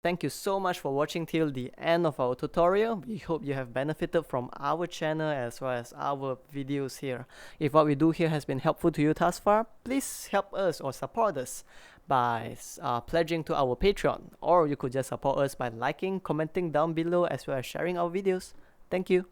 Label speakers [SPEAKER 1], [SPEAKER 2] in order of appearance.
[SPEAKER 1] thank you so much for watching till the end of our tutorial. We hope you have benefited from our channel as well as our videos here. If what we do here has been helpful to you thus far, please help us or support us by pledging to our Patreon, or you could just support us by liking, commenting down below as well as sharing our videos. Thank you.